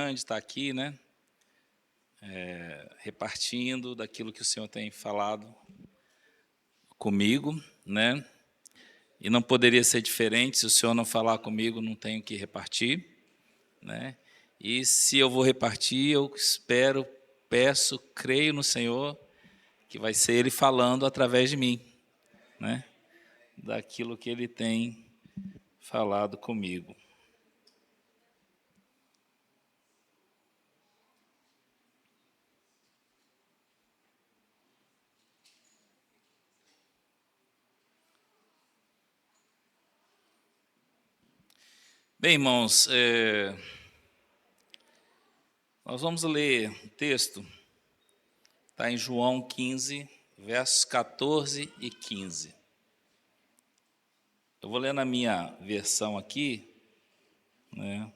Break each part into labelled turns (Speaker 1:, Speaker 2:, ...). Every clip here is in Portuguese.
Speaker 1: grande estar aqui, né? Repartindo daquilo que o Senhor tem falado comigo, né? E não poderia ser diferente, se o Senhor não falar comigo, não tenho que repartir, né? E se eu vou repartir, eu espero, peço, creio no Senhor, que vai ser Ele falando através de mim, né? Daquilo que Ele tem falado comigo. Bem, irmãos, nós vamos ler o texto, está em João 15, versos 14 e 15. Eu vou ler na minha versão aqui, né?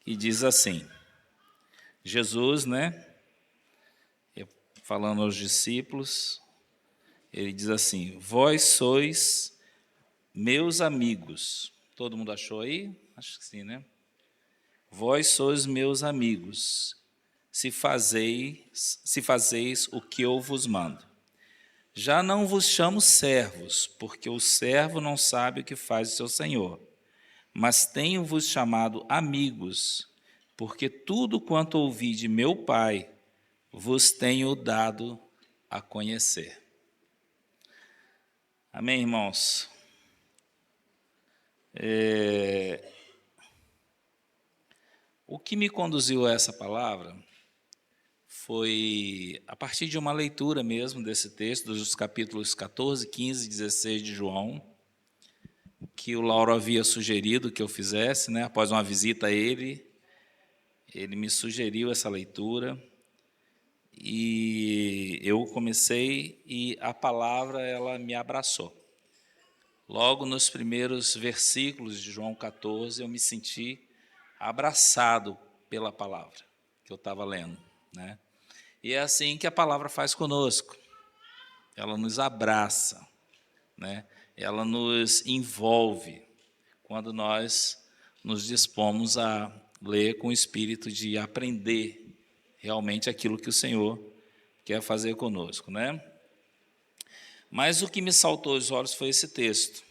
Speaker 1: Que diz assim, Jesus, né? Falando aos discípulos, ele diz assim: vós sois meus amigos. Todo mundo achou aí? Acho que sim, né? Vós sois meus amigos, se fazeis o que eu vos mando. Já não vos chamo servos, porque o servo não sabe o que faz o seu senhor, mas tenho-vos chamado amigos, porque tudo quanto ouvi de meu Pai vos tenho dado a conhecer. Amém, irmãos? O que me conduziu a essa palavra foi a partir de uma leitura mesmo desse texto, dos capítulos 14, 15 e 16 de João, que o Lauro havia sugerido que eu fizesse, né? Após uma visita a ele me sugeriu essa leitura, e eu comecei, e a palavra ela me abraçou. Logo nos primeiros versículos de João 14, eu me senti abraçado pela palavra que eu estava lendo, né? E é assim que a palavra faz conosco. Ela nos abraça, né? Ela nos envolve quando nós nos dispomos a ler com o espírito de aprender realmente aquilo que o Senhor quer fazer conosco, né? Mas o que me saltou aos olhos foi esse texto,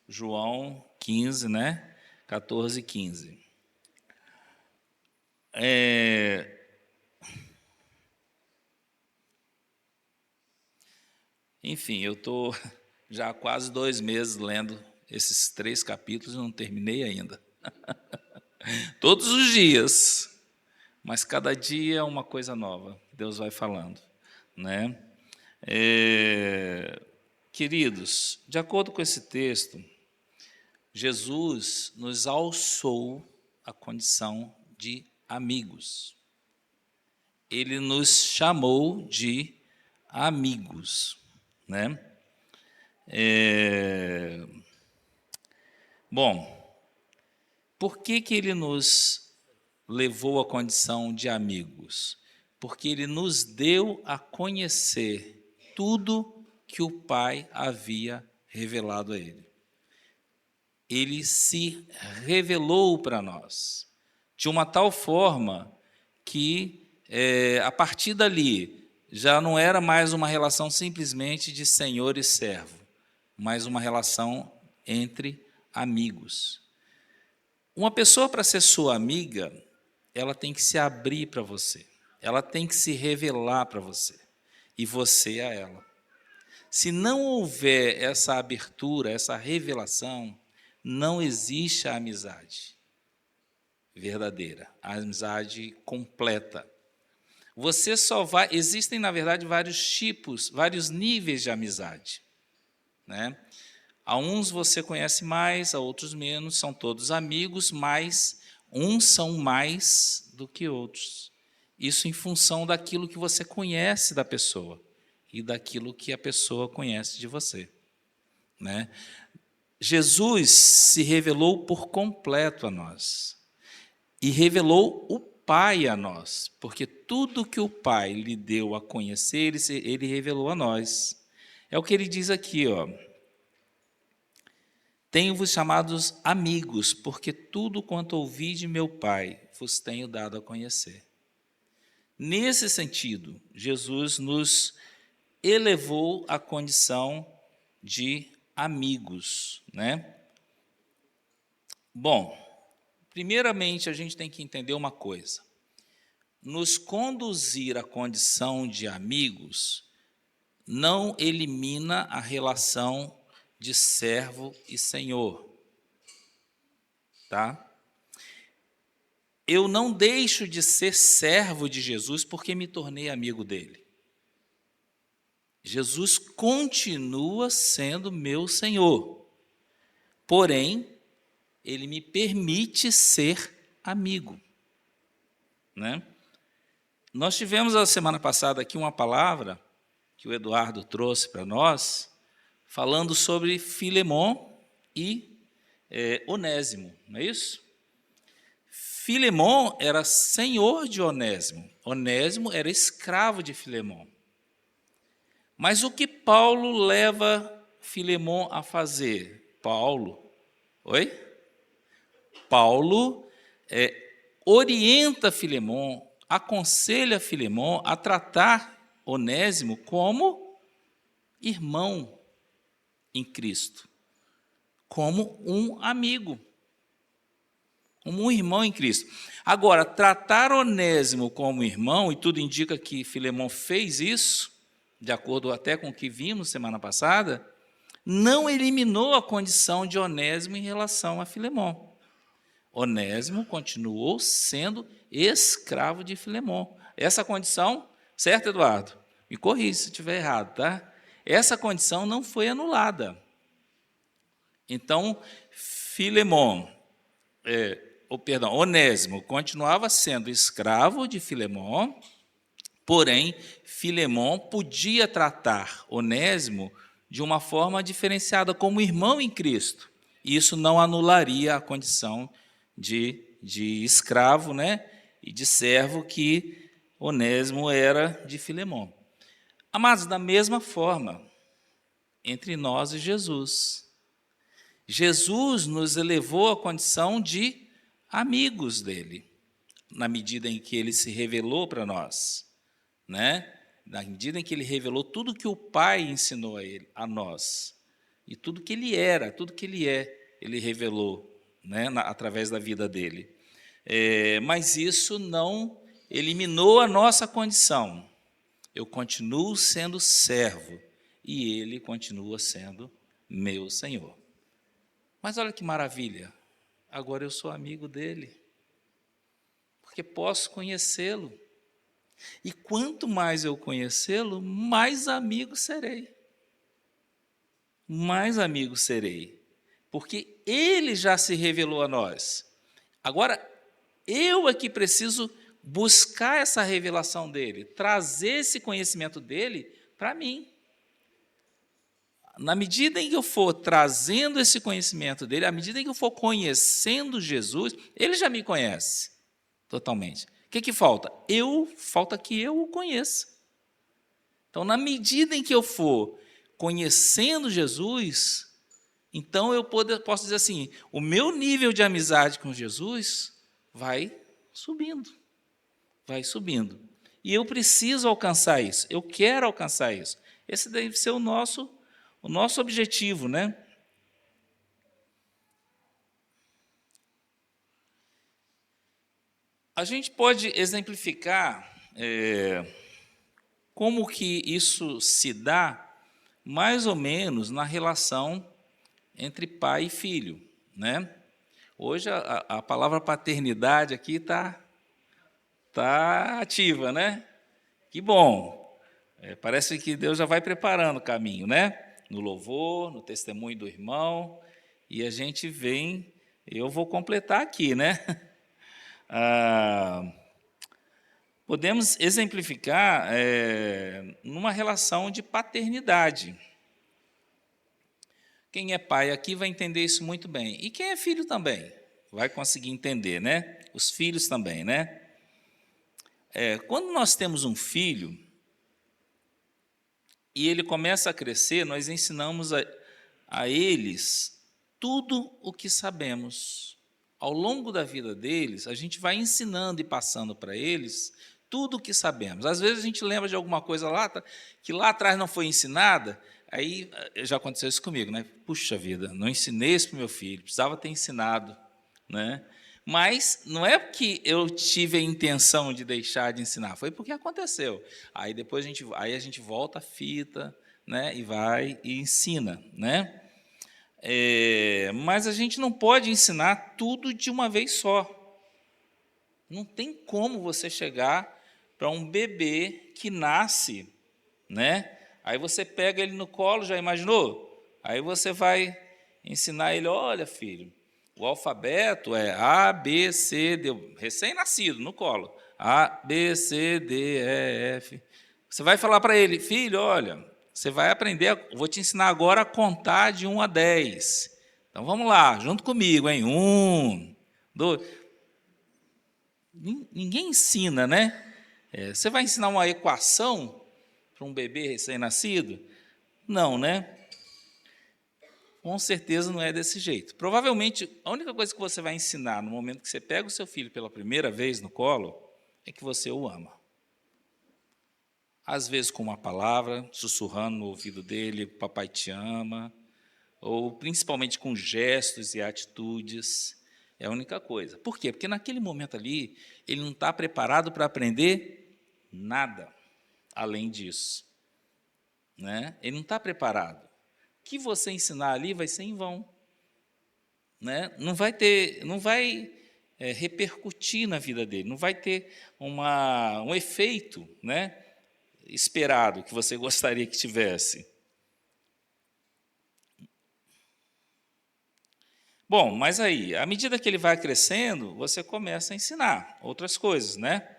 Speaker 1: João 15, né? 14 e 15. Enfim, eu estou já há quase 2 meses lendo esses 3 capítulos e não terminei ainda. Todos os dias, mas cada dia é uma coisa nova, Deus vai falando, né? Queridos, de acordo com esse texto, Jesus nos alçou a condição de amigos. Ele nos chamou de amigos, né? Bom, por que ele nos levou à condição de amigos? Porque ele nos deu a conhecer tudo que o Pai havia revelado a ele. Ele se revelou para nós de uma tal forma que, a partir dali, já não era mais uma relação simplesmente de senhor e servo, mas uma relação entre amigos. Uma pessoa, para ser sua amiga, ela tem que se abrir para você, ela tem que se revelar para você, e você a ela. Se não houver essa abertura, essa revelação, não existe a amizade verdadeira, a amizade completa. Você só vai... Existem, na verdade, vários tipos, vários níveis de amizade, né? A uns você conhece mais, a outros menos, são todos amigos, mas uns são mais do que outros. Isso em função daquilo que você conhece da pessoa e daquilo que a pessoa conhece de você, né? Jesus se revelou por completo a nós e revelou o Pai a nós, porque tudo que o Pai lhe deu a conhecer, ele revelou a nós. É o que ele diz aqui, ó. tenho-vos chamados amigos, porque tudo quanto ouvi de meu Pai vos tenho dado a conhecer. Nesse sentido, Jesus nos elevou à condição de amigos, né? Bom, primeiramente a gente tem que entender uma coisa. Nos conduzir à condição de amigos não elimina a relação de servo e senhor, tá? Eu não deixo de ser servo de Jesus porque me tornei amigo dele. Jesus continua sendo meu Senhor, porém, ele me permite ser amigo, né? Nós tivemos a semana passada aqui uma palavra que o Eduardo trouxe para nós, falando sobre Filemon e Onésimo, não é isso? Filemon era senhor de Onésimo, Onésimo era escravo de Filemon. Mas o que Paulo leva Filemon a fazer? Paulo orienta Filemon, aconselha Filemon a tratar Onésimo como irmão em Cristo, como um amigo, como um irmão em Cristo. Agora, tratar Onésimo como irmão, e tudo indica que Filemon fez isso, de acordo até com o que vimos semana passada, não eliminou a condição de Onésimo em relação a Filemon. Onésimo continuou sendo escravo de Filemon. Essa condição, certo, Eduardo? Me corrija se estiver errado, tá? Essa condição não foi anulada. Então, Onésimo continuava sendo escravo de Filemon, porém, Filemon podia tratar Onésimo de uma forma diferenciada, como irmão em Cristo. Isso não anularia a condição de escravo, né, e de servo que Onésimo era de Filemon. Amados, da mesma forma, entre nós e Jesus. Jesus nos elevou à condição de amigos dele, na medida em que ele se revelou para nós, né? Na medida em que ele revelou tudo que o Pai ensinou a nós, e tudo que ele era, tudo que ele é, ele revelou, né, através da vida dele. Mas isso não eliminou a nossa condição. Eu continuo sendo servo e ele continua sendo meu Senhor. Mas olha que maravilha, agora eu sou amigo dele, porque posso conhecê-lo. E quanto mais eu conhecê-lo, mais amigo serei. Mais amigo serei. Porque ele já se revelou a nós. Agora, eu aqui preciso buscar essa revelação dele, trazer esse conhecimento dele para mim. Na medida em que eu for trazendo esse conhecimento dele, à medida em que eu for conhecendo Jesus, ele já me conhece totalmente. O que falta? Falta que eu o conheça. Então, na medida em que eu for conhecendo Jesus, então eu posso dizer assim, o meu nível de amizade com Jesus vai subindo, vai subindo. E eu preciso alcançar isso, eu quero alcançar isso. Esse deve ser o nosso objetivo, né? A gente pode exemplificar como que isso se dá, mais ou menos, na relação entre pai e filho, né? Hoje a palavra paternidade aqui está ativa, né? Que bom! Parece que Deus já vai preparando o caminho, né? No louvor, no testemunho do irmão, e a gente vem, eu vou completar aqui, né? Podemos exemplificar numa relação de paternidade. Quem é pai aqui vai entender isso muito bem. E quem é filho também vai conseguir entender, né? Os filhos também, né? Quando nós temos um filho e ele começa a crescer, nós ensinamos a eles tudo o que sabemos. Ao longo da vida deles, a gente vai ensinando e passando para eles tudo o que sabemos. Às vezes a gente lembra de alguma coisa lá que lá atrás não foi ensinada, aí já aconteceu isso comigo, né? Puxa vida, não ensinei isso para o meu filho, precisava ter ensinado, né? Mas não é porque eu tive a intenção de deixar de ensinar, foi porque aconteceu. Aí depois a gente volta a fita, né? E vai e ensina, né? Mas a gente não pode ensinar tudo de uma vez só. Não tem como você chegar para um bebê que nasce, né? Aí você pega ele no colo, já imaginou? Aí você vai ensinar ele, olha, filho, o alfabeto é A, B, C, D, recém-nascido, no colo. A, B, C, D, E, F. Você vai falar para ele, filho, olha, você vai aprender, vou te ensinar agora a contar de 1 a 10. Então vamos lá, junto comigo, hein? 1, 2. Ninguém ensina, né? Você vai ensinar uma equação para um bebê recém-nascido? Não, né? Com certeza não é desse jeito. Provavelmente, a única coisa que você vai ensinar no momento que você pega o seu filho pela primeira vez no colo é que você o ama. Às vezes com uma palavra, sussurrando no ouvido dele, papai te ama, ou principalmente com gestos e atitudes. É a única coisa. Por quê? Porque naquele momento ali, ele não está preparado para aprender nada além disso, né? Ele não está preparado. O que você ensinar ali vai ser em vão, né? Não vai repercutir na vida dele, não vai ter um efeito, né, esperado que você gostaria que tivesse. Bom, mas aí, à medida que ele vai crescendo, você começa a ensinar outras coisas, né?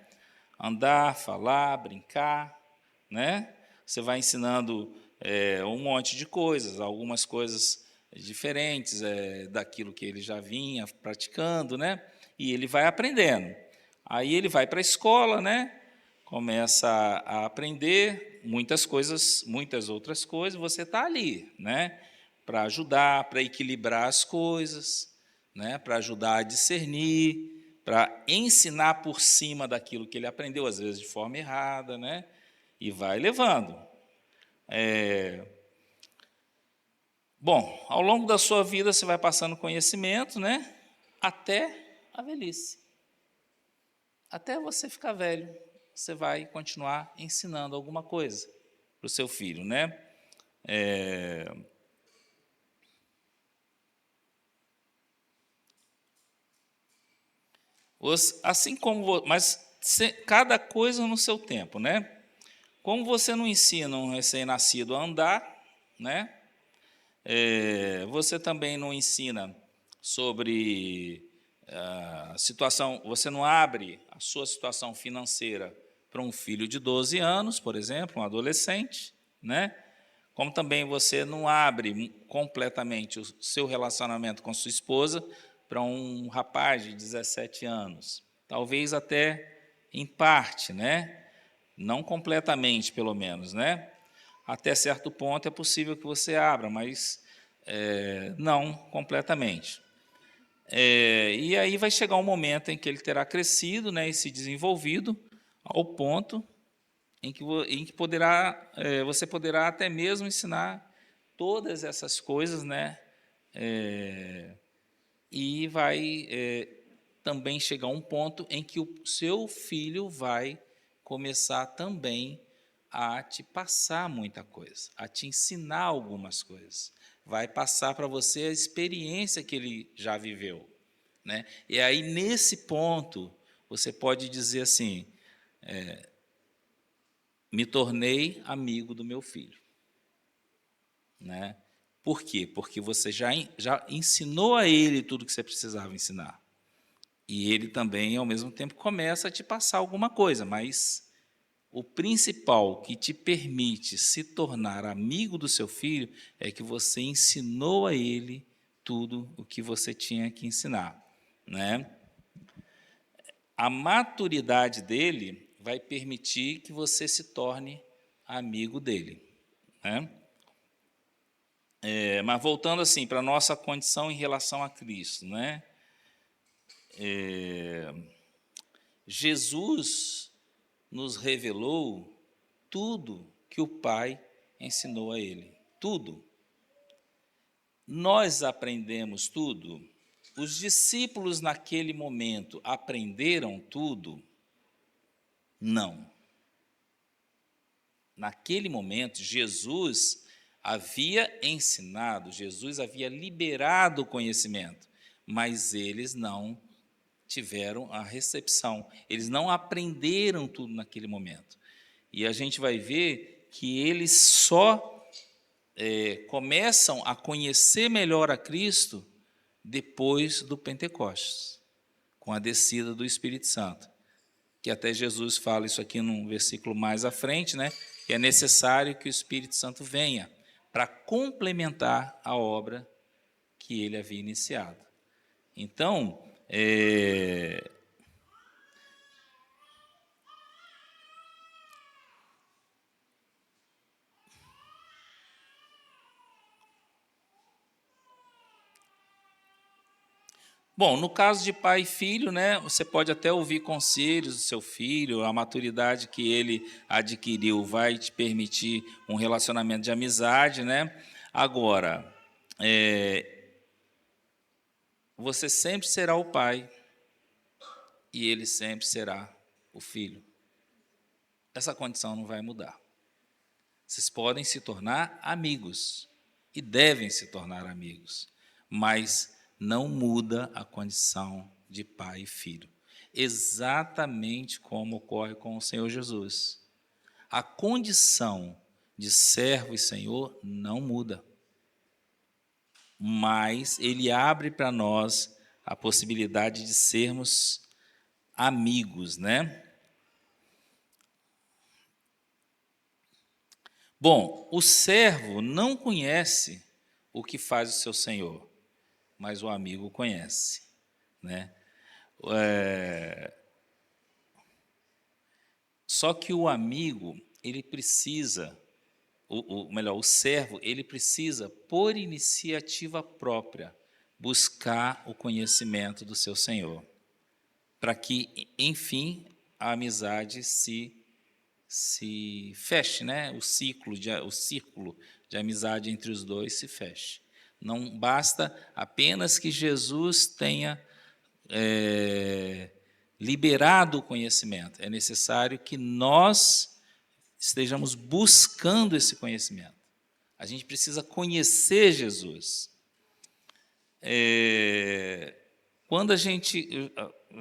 Speaker 1: Andar, falar, brincar, né? Você vai ensinando um monte de coisas, algumas coisas diferentes daquilo que ele já vinha praticando, né? E ele vai aprendendo. Aí ele vai para a escola, né? Começa a aprender muitas coisas, muitas outras coisas. Você está ali, né? Para ajudar, para equilibrar as coisas, né? Para ajudar a discernir, para ensinar por cima daquilo que ele aprendeu, às vezes de forma errada, né? E vai levando. Bom, ao longo da sua vida você vai passando conhecimento, né? Até a velhice. Até você ficar velho, você vai continuar ensinando alguma coisa para o seu filho, né? Assim como, mas cada coisa no seu tempo, né? Como você não ensina um recém-nascido a andar, né? Você também não ensina sobre a situação, você não abre a sua situação financeira para um filho de 12 anos, por exemplo, um adolescente, né? Como também você não abre completamente o seu relacionamento com sua esposa para um rapaz de 17 anos. Talvez até em parte, né? Não completamente, pelo menos, né? Até certo ponto é possível que você abra, mas não completamente. E aí vai chegar um momento em que ele terá crescido, né, e se desenvolvido ao ponto em que você poderá até mesmo ensinar todas essas coisas, né, e vai também chegar um ponto em que o seu filho vai começar também a te passar muita coisa, a te ensinar algumas coisas. Vai passar para você a experiência que ele já viveu, né? E aí, nesse ponto, você pode dizer assim, me tornei amigo do meu filho, né? Por quê? Porque você já ensinou a ele tudo que você precisava ensinar. E ele também, ao mesmo tempo, começa a te passar alguma coisa, mas o principal que te permite se tornar amigo do seu filho é que você ensinou a ele tudo o que você tinha que ensinar, né? A maturidade dele vai permitir que você se torne amigo dele, né? Mas voltando assim para a nossa condição em relação a Cristo, né? Jesus nos revelou tudo que o Pai ensinou a ele, tudo. Nós aprendemos tudo. Os discípulos naquele momento aprenderam tudo? Não. Naquele momento, Jesus havia ensinado, Jesus havia liberado o conhecimento, mas eles não tiveram a recepção, eles não aprenderam tudo naquele momento. E a gente vai ver que eles só começam a conhecer melhor a Cristo depois do Pentecostes, com a descida do Espírito Santo. Que até Jesus fala isso aqui num versículo mais à frente, né? Que é necessário que o Espírito Santo venha para complementar a obra que ele havia iniciado. Então, bom, no caso de pai e filho, né, você pode até ouvir conselhos do seu filho, a maturidade que ele adquiriu vai te permitir um relacionamento de amizade, né? Agora, você sempre será o pai e ele sempre será o filho. Essa condição não vai mudar. Vocês podem se tornar amigos e devem se tornar amigos, mas não muda a condição de pai e filho. Exatamente como ocorre com o Senhor Jesus. A condição de servo e senhor não muda, mas ele abre para nós a possibilidade de sermos amigos, né? Bom, o servo não conhece o que faz o seu senhor, mas o amigo conhece, né? Só que o amigo, ele precisa, o servo, ele precisa, por iniciativa própria, buscar o conhecimento do seu senhor, para que, enfim, a amizade se feche, né? O círculo de amizade entre os dois se feche. Não basta apenas que Jesus tenha liberado o conhecimento, é necessário que nós estejamos buscando esse conhecimento. A gente precisa conhecer Jesus. Quando a gente, eu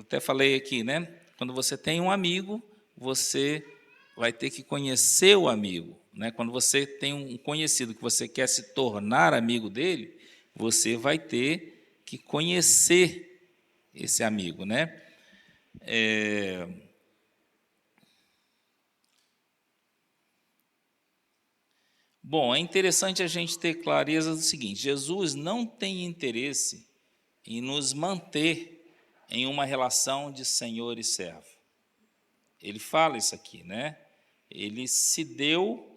Speaker 1: até falei aqui, né? Quando você tem um amigo, você vai ter que conhecer o amigo, né? Quando você tem um conhecido que você quer se tornar amigo dele, você vai ter que conhecer esse amigo, né? Bom, é interessante a gente ter clareza do seguinte: Jesus não tem interesse em nos manter em uma relação de senhor e servo. Ele fala isso aqui, né? Ele se deu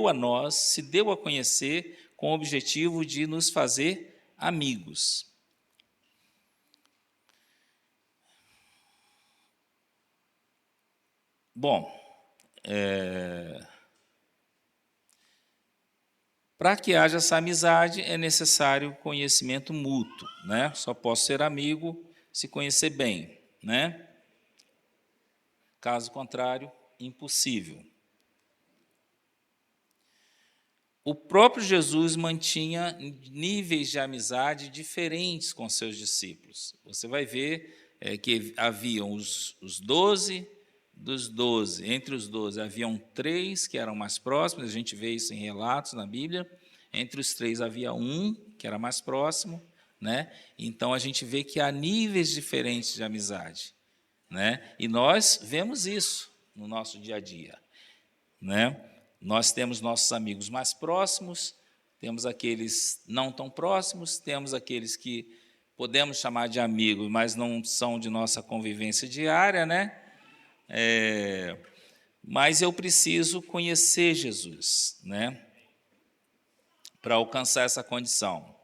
Speaker 1: a nós, se deu a conhecer com o objetivo de nos fazer amigos. Bom, para que haja essa amizade é necessário conhecimento mútuo, né? Só posso ser amigo se conhecer bem, né? Caso contrário, impossível. O próprio Jesus mantinha níveis de amizade diferentes com seus discípulos. Você vai ver que haviam os 12, dos 12, entre os 12 haviam 3 que eram mais próximos, a gente vê isso em relatos na Bíblia. Entre os 3 havia um que era mais próximo, né? Então a gente vê que há níveis diferentes de amizade, né? E nós vemos isso no nosso dia a dia, né? Nós temos nossos amigos mais próximos, temos aqueles não tão próximos, temos aqueles que podemos chamar de amigos, mas não são de nossa convivência diária, né? Mas eu preciso conhecer Jesus, né? Para alcançar essa condição.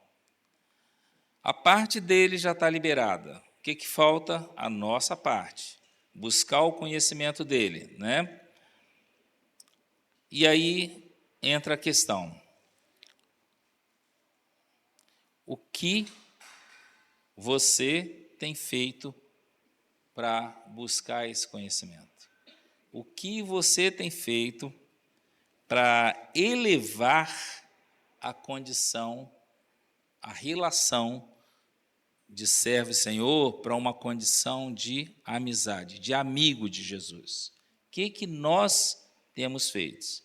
Speaker 1: A parte dele já está liberada. O que falta? A nossa parte. Buscar o conhecimento dele, né? E aí entra a questão. O que você tem feito para buscar esse conhecimento? O que você tem feito para elevar a condição, a relação de servo e senhor para uma condição de amizade, de amigo de Jesus? O que nós temos feito?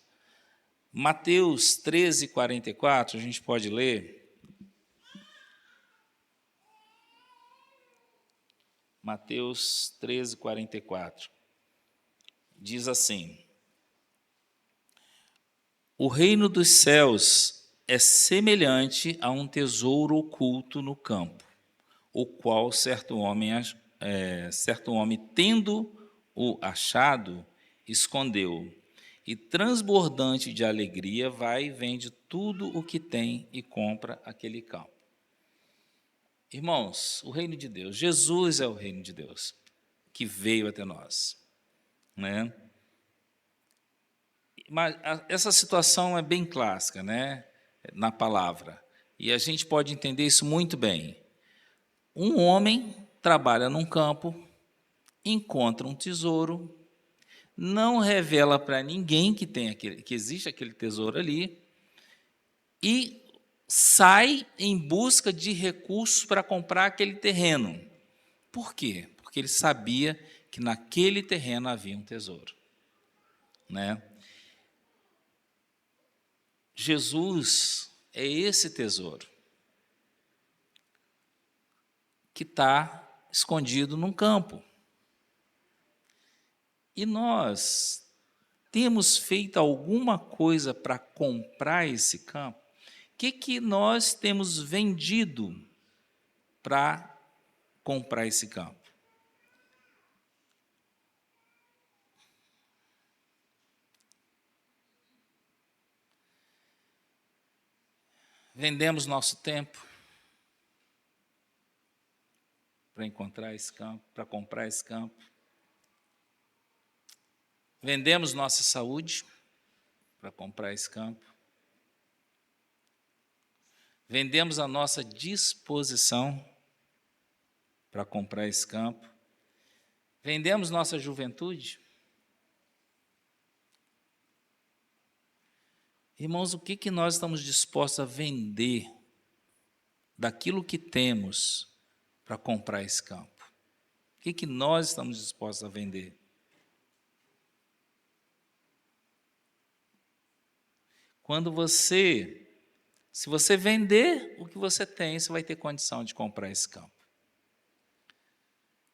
Speaker 1: Mateus 13, 44, a gente pode ler. Mateus 13, 44. Diz assim: o reino dos céus é semelhante a um tesouro oculto no campo, o qual certo homem tendo-o achado, escondeu, e transbordante de alegria vai e vende tudo o que tem e compra aquele campo. Irmãos, o reino de Deus, Jesus é o reino de Deus que veio até nós, né? Mas essa situação é bem clássica, né, na palavra, e a gente pode entender isso muito bem. Um homem trabalha num campo, encontra um tesouro, não revela para ninguém que existe aquele tesouro ali, e sai em busca de recursos para comprar aquele terreno. Por quê? Porque ele sabia que naquele terreno havia um tesouro, né? Jesus é esse tesouro que está escondido num campo. E nós temos feito alguma coisa para comprar esse campo? O que nós temos vendido para comprar esse campo? Vendemos nosso tempo para encontrar esse campo, para comprar esse campo. Vendemos nossa saúde para comprar esse campo. Vendemos a nossa disposição para comprar esse campo. Vendemos nossa juventude. Irmãos, o que nós estamos dispostos a vender daquilo que temos para comprar esse campo? O que nós estamos dispostos a vender? Se você vender o que você tem, você vai ter condição de comprar esse campo.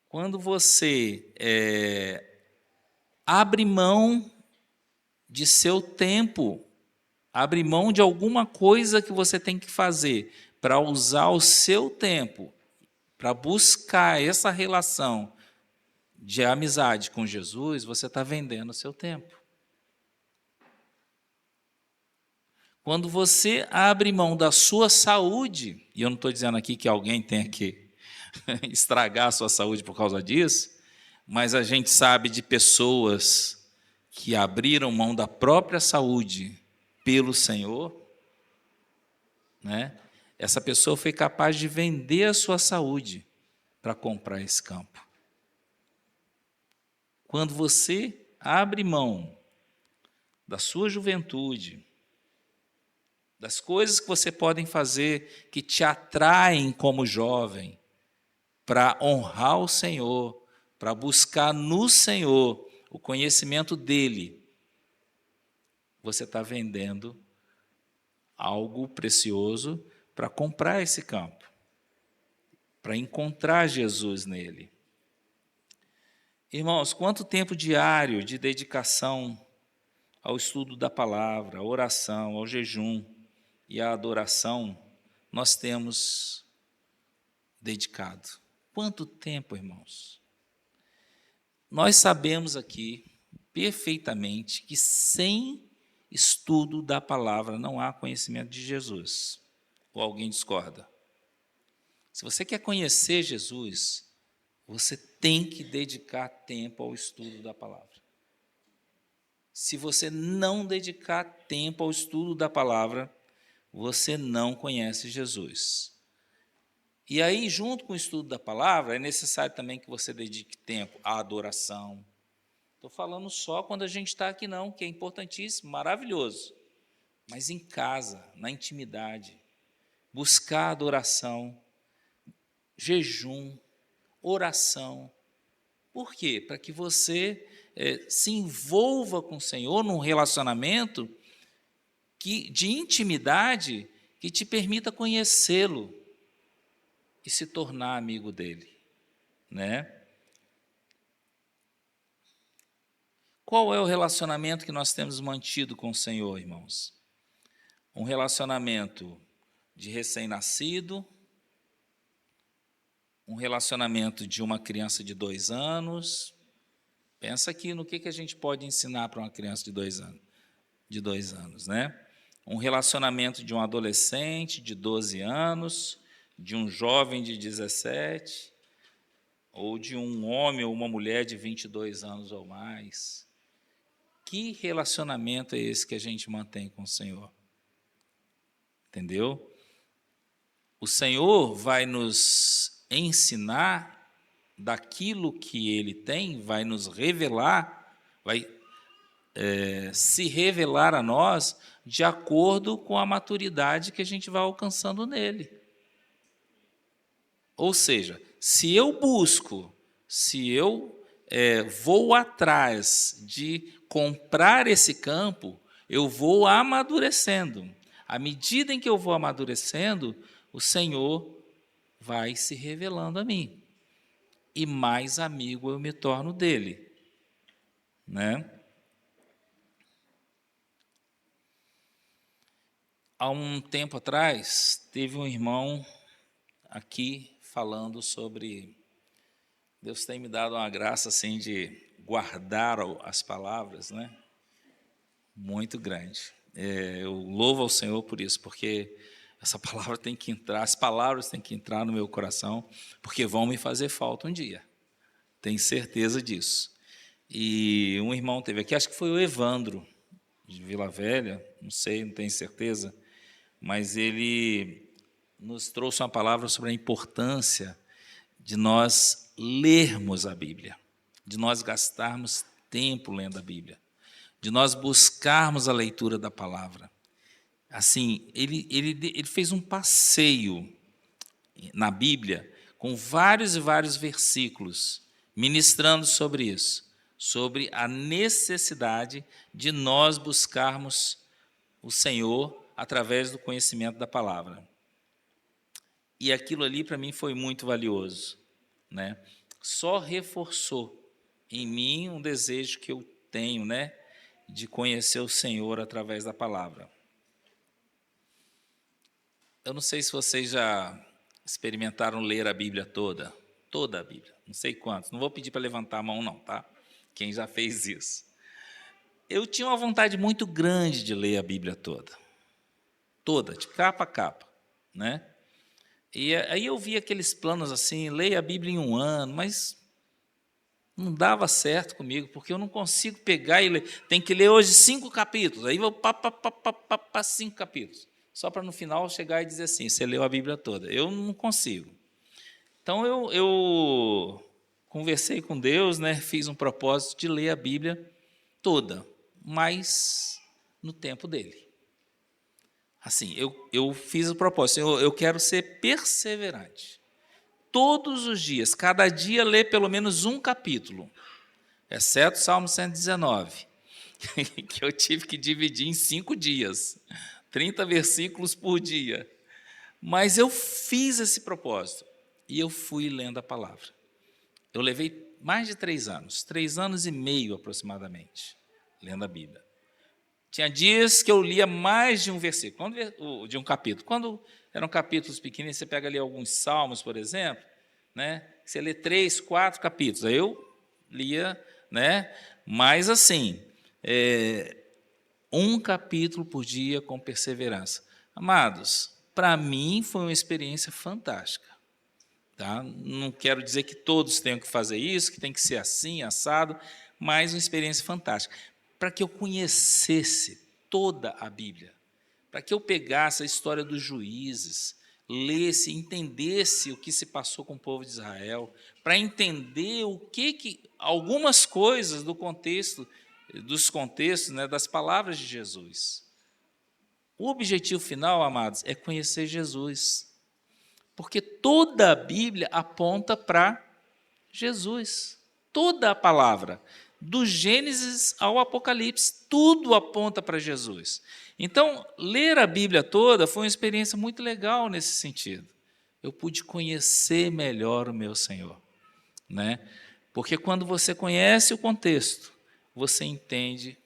Speaker 1: Quando você abre mão de seu tempo, abre mão de alguma coisa que você tem que fazer para usar o seu tempo, para buscar essa relação de amizade com Jesus, você está vendendo o seu tempo. Quando você abre mão da sua saúde, e eu não estou dizendo aqui que alguém tenha que estragar a sua saúde por causa disso, mas a gente sabe de pessoas que abriram mão da própria saúde pelo Senhor, né? Essa pessoa foi capaz de vender a sua saúde para comprar esse campo. Quando você abre mão da sua juventude, das coisas que você pode fazer que te atraem como jovem, para honrar o Senhor, para buscar no Senhor o conhecimento dEle, você está vendendo algo precioso para comprar esse campo, para encontrar Jesus nele. Irmãos, quanto tempo diário de dedicação ao estudo da palavra, à oração, ao jejum e à adoração nós temos dedicado? Quanto tempo, irmãos? Nós sabemos aqui perfeitamente que sem estudo da palavra não há conhecimento de Jesus. Ou alguém discorda? Se você quer conhecer Jesus, você tem que dedicar tempo ao estudo da palavra. Se você não dedicar tempo ao estudo da palavra, você não conhece Jesus. E aí, junto com o estudo da palavra, é necessário também que você dedique tempo à adoração. Estou falando só quando a gente está aqui não, que é importantíssimo, maravilhoso. Mas em casa, na intimidade, buscar adoração, jejum, oração. Por quê? Para que você se envolva com o Senhor num relacionamento de intimidade que te permita conhecê-lo e se tornar amigo dele, né? Qual é o relacionamento que nós temos mantido com o Senhor, irmãos? Um relacionamento de recém-nascido, um relacionamento de uma criança de 2 anos. Pensa aqui no que a gente pode ensinar para uma criança de 2 anos, né? Um relacionamento de um adolescente de 12 anos, de um jovem de 17, ou de um homem ou uma mulher de 22 anos ou mais. Que relacionamento é esse que a gente mantém com o Senhor? Entendeu? O Senhor vai nos ensinar daquilo que Ele tem, vai nos revelar, vai se revelar a nós de acordo com a maturidade que a gente vai alcançando nele. Ou seja, se eu busco, se eu vou atrás de comprar esse campo, eu vou amadurecendo. À medida em que eu vou amadurecendo, o Senhor vai se revelando a mim. E mais amigo eu me torno dele, né? Há um tempo atrás, teve um irmão aqui falando sobre... Deus tem me dado uma graça assim de guardar as palavras, né? Muito grande. Eu louvo ao Senhor por isso, porque essa palavra tem que entrar, as palavras têm que entrar no meu coração, porque vão me fazer falta um dia. Tenho certeza disso. E um irmão teve aqui, acho que foi o Evandro, de Vila Velha, não sei, não tenho certeza, mas ele nos trouxe uma palavra sobre a importância de nós lermos a Bíblia, de nós gastarmos tempo lendo a Bíblia, de nós buscarmos a leitura da palavra. Assim, ele fez um passeio na Bíblia com vários e vários versículos, ministrando sobre isso, sobre a necessidade de nós buscarmos o Senhor através do conhecimento da palavra. E aquilo ali para mim foi muito valioso, né? Só reforçou em mim um desejo que eu tenho, né, de conhecer o Senhor através da palavra. Eu não sei se vocês já experimentaram ler a Bíblia toda a Bíblia, não sei quantos, não vou pedir para levantar a mão não, tá? Quem já fez isso. Eu tinha uma vontade muito grande de ler a Bíblia toda, de capa a capa, né? E aí eu vi aqueles planos assim, leia a Bíblia em 1 ano, mas não dava certo comigo, porque eu não consigo pegar e ler. Tem que ler hoje 5 capítulos, aí vou para 5 capítulos, só para no final chegar e dizer assim, você leu a Bíblia toda. Eu não consigo. Então eu conversei com Deus, né, fiz um propósito de ler a Bíblia toda, mas no tempo dele. Assim, eu fiz o propósito, eu quero ser perseverante. Todos os dias, cada dia ler pelo menos um capítulo, exceto o Salmo 119, que eu tive que dividir em 5 dias, 30 versículos por dia. Mas eu fiz esse propósito e eu fui lendo a palavra. Eu levei mais de 3 anos, 3 anos e meio aproximadamente, lendo a Bíblia. Tinha dias que eu lia mais de um versículo, de um capítulo. Quando eram capítulos pequenos, você pega ali alguns salmos, por exemplo, né? Você lê 3, 4 capítulos. Aí eu lia né? Mas assim, um capítulo por dia com perseverança. Amados, para mim foi uma experiência fantástica. Tá? Não quero dizer que todos tenham que fazer isso, que tem que ser assim, assado, mas uma experiência fantástica. Para que eu conhecesse toda a Bíblia, para que eu pegasse a história dos juízes, lesse, entendesse o que se passou com o povo de Israel, para entender algumas coisas dos contextos, né, das palavras de Jesus. O objetivo final, amados, é conhecer Jesus. Porque toda a Bíblia aponta para Jesus. Toda a palavra, do Gênesis ao Apocalipse, tudo aponta para Jesus. Então, ler a Bíblia toda foi uma experiência muito legal nesse sentido. Eu pude conhecer melhor o meu Senhor, né? Porque quando você conhece o contexto, você entende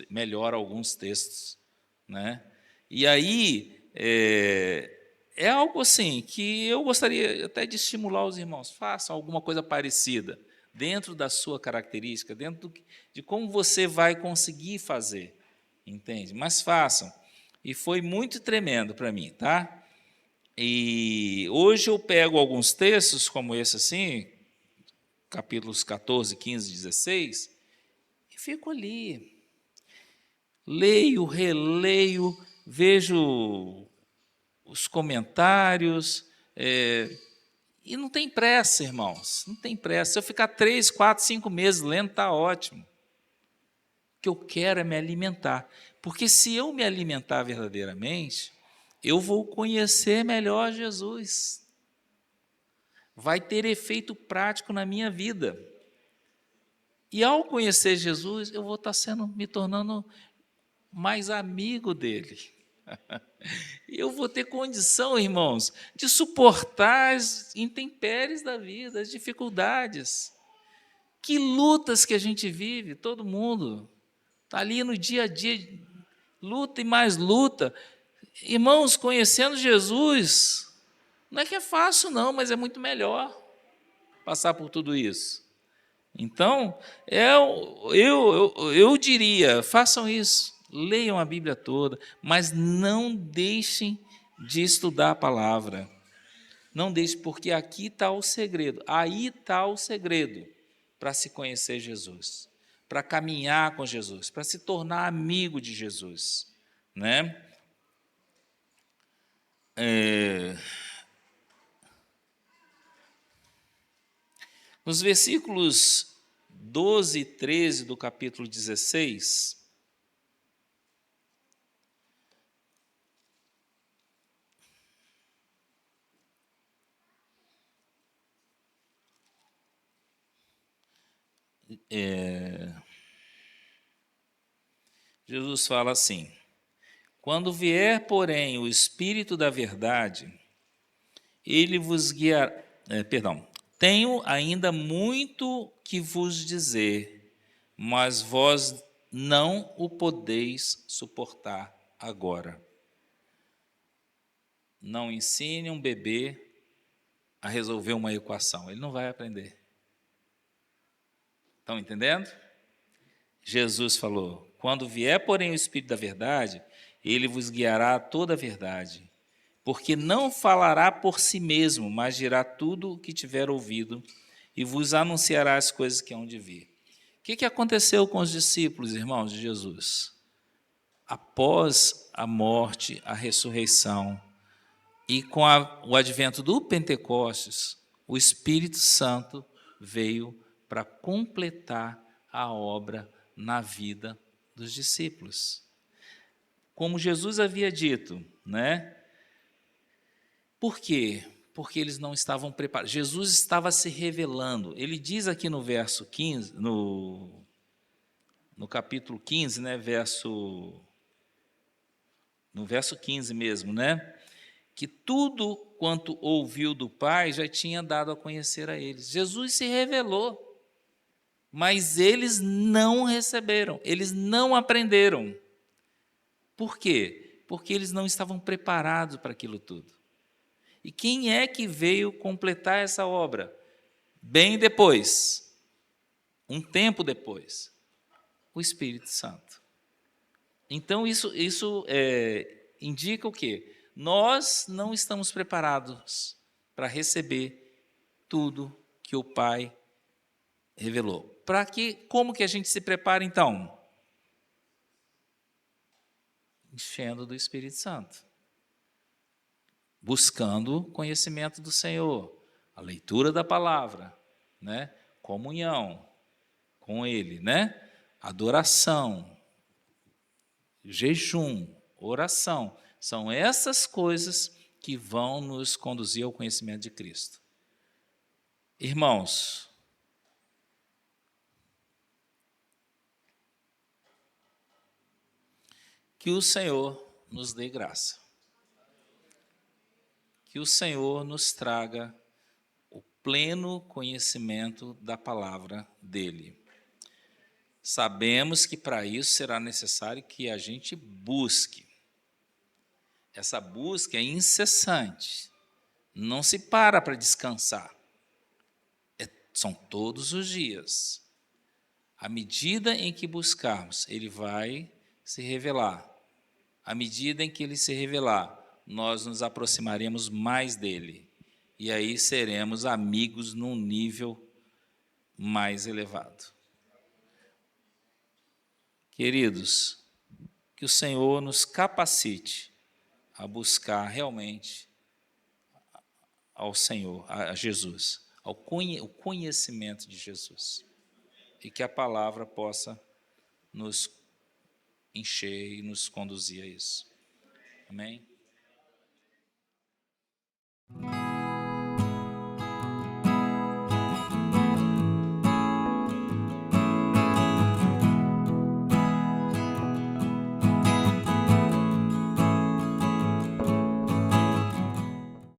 Speaker 1: melhor alguns textos, né? E aí é algo assim que eu gostaria até de estimular os irmãos, façam alguma coisa parecida, dentro da sua característica, de como você vai conseguir fazer, entende? Mas façam. E foi muito tremendo para mim, tá? E hoje eu pego alguns textos como esse assim, capítulos 14, 15, 16, e fico ali. Leio, releio, vejo os comentários, e não tem pressa, irmãos, não tem pressa. Se eu ficar 3, 4, 5 meses lendo, está ótimo. O que eu quero é me alimentar, porque se eu me alimentar verdadeiramente, eu vou conhecer melhor Jesus, vai ter efeito prático na minha vida. E ao conhecer Jesus, eu vou estar me tornando mais amigo dele. Eu vou ter condição, irmãos, de suportar as intempéries da vida, as dificuldades. Que lutas que a gente vive, todo mundo está ali no dia a dia, luta e mais luta. Irmãos, conhecendo Jesus, não é que é fácil não, mas é muito melhor passar por tudo isso. Então, eu diria, façam isso, leiam a Bíblia toda, mas não deixem de estudar a palavra. Não deixem, porque aqui está o segredo, aí está o segredo para se conhecer Jesus, para caminhar com Jesus, para se tornar amigo de Jesus, né? Nos versículos 12 e 13 do capítulo 16, Jesus fala assim: quando vier, porém, o Espírito da verdade, ele vos guiará. Tenho ainda muito que vos dizer, mas vós não o podeis suportar agora. Não ensine um bebê a resolver uma equação, ele não vai aprender. Estão entendendo? Jesus falou: quando vier, porém, o Espírito da verdade, ele vos guiará a toda a verdade, porque não falará por si mesmo, mas dirá tudo o que tiver ouvido e vos anunciará as coisas que hão de vir. O que aconteceu com os discípulos, irmãos de Jesus? Após a morte, a ressurreição e com o advento do Pentecostes, o Espírito Santo veio para completar a obra na vida dos discípulos. Como Jesus havia dito, né? Por quê? Porque eles não estavam preparados. Jesus estava se revelando. Ele diz aqui no verso 15, no capítulo 15, né, no verso 15 mesmo, né? Que tudo quanto ouviu do Pai já tinha dado a conhecer a eles. Jesus se revelou, mas eles não receberam, eles não aprenderam. Por quê? Porque eles não estavam preparados para aquilo tudo. E quem é que veio completar essa obra? Bem depois. um tempo depois? O Espírito Santo. Então, isso indica o quê? Nós não estamos preparados para receber tudo que o Pai revelou. Como que a gente se prepara, então? Enchendo do Espírito Santo. Buscando o conhecimento do Senhor, a leitura da palavra, né? Comunhão com Ele, né? Adoração, jejum, oração. São essas coisas que vão nos conduzir ao conhecimento de Cristo. Irmãos, que o Senhor nos dê graça. Que o Senhor nos traga o pleno conhecimento da palavra dele. Sabemos que para isso será necessário que a gente busque. Essa busca é incessante, não se para descansar. São todos os dias. À medida em que buscarmos, ele vai se revelar. À medida em que ele se revelar, nós nos aproximaremos mais dele. E aí seremos amigos num nível mais elevado. Queridos, que o Senhor nos capacite a buscar realmente ao Senhor, a Jesus, o conhecimento de Jesus. E que a palavra possa nos encher e nos conduzir a isso. Amém?